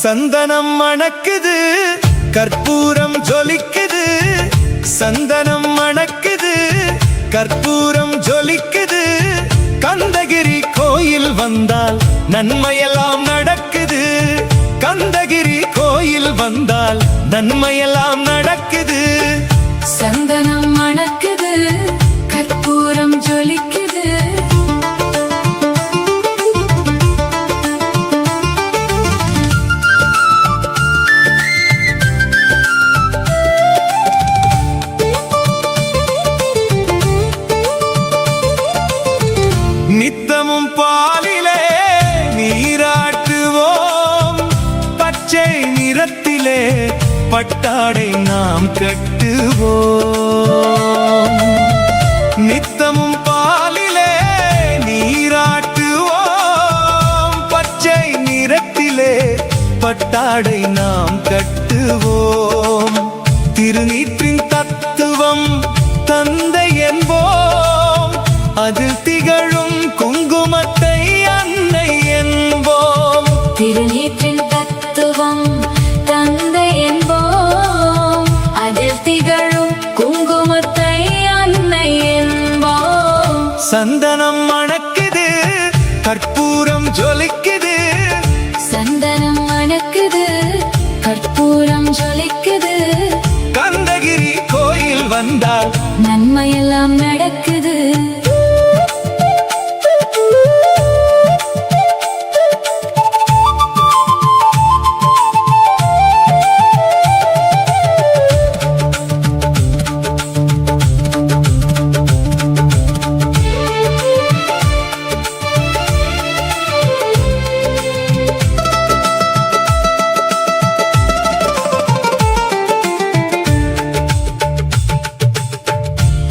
சந்தனம் மணக்குது, கற்பூரம் ஜொலிக்குது. சந்தனம் மணக்குது, கற்பூரம் ஜொலிக்குது. கந்தகிரி கோயில் வந்தால் நன்மையெல்லாம் நடக்குது. கந்தகிரி கோயில் வந்தால் நன்மையெல்லாம் நடக்குது. சந்தனம் மணக்குது, கற்பூரம் ஜொலிக்குது. நித்தமும் பாலிலே நீராட்டுவோம், பச்சை நிறத்திலே பட்டாடை நாம் கட்டுவோம். நித்தமும் பாலிலே நீராட்டுவோம், பச்சை நிறத்திலே பட்டாடை நாம் கட்டுவோம். திருநீற்றின் தத்துவம் தந்தை என்போம், அதில் திகழும் குங்குமத்தை அன்னை என்போம். திருநீற்றின் தத்துவம் தந்தை என்போம், அதில் திகழும் குங்குமத்தை அன்னை என்போம். சந்தனம் மணக்குது, கற்பூரம் ஜொலிக்குது. சந்தனம் மணக்குது, கற்பூரம் ஜொலிக்குது. கந்தகிரி கோயில் வந்தால் நன்மையெல்லாம் நடக்குது.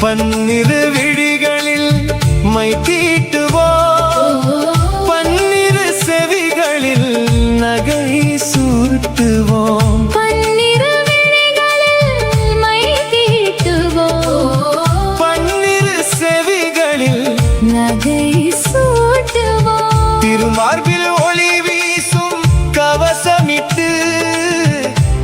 பன்னிரு விழிகளில் மை தீட்டுவோம், பன்னிரு செவிகளில் நகை சூட்டுவோம். பன்னிரு விழிகளில் மை தீட்டுவோம், பன்னிரு செவிகளில் நகை சூட்டுவோம். திருமார்பில் ஒளி வீசும் கவசமிட்டு,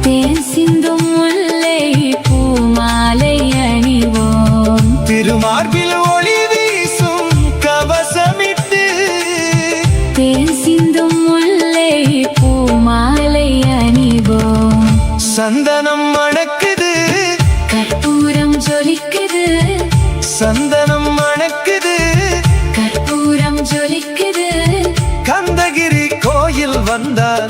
தேன் சிந்தும் முல்லை பூமாலை அணிவோம். திருமார்பில் ஒளி வீசும் கவசமிட்டு, தேன் சிந்தும் முல்லை பூமாலை அணிவோம். சந்தனம் மணக்குது, கற்பூரம் ஜொலிக்குது. சந்தனம் மணக்குது, கற்பூரம் ஜொலிக்குது. கந்தகிரி கோயில் வந்தால்